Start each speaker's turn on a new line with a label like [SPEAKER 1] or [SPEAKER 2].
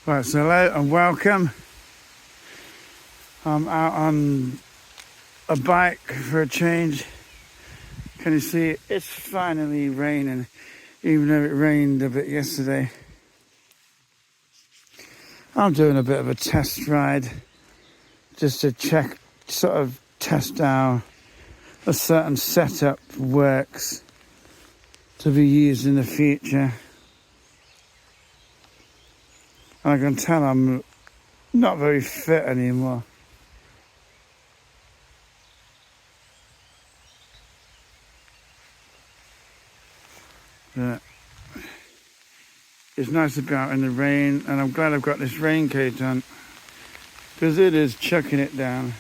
[SPEAKER 1] Right, so hello and welcome. I'm out on a bike for a change. Can you see it's finally raining, even though it rained a bit yesterday. I'm doing a bit of a test ride just to check, sort of test how a certain setup works to be used in the future. And I can tell I'm not very fit anymore. But it's nice to be out in the rain, and I'm glad I've got this raincoat on because it is chucking it down.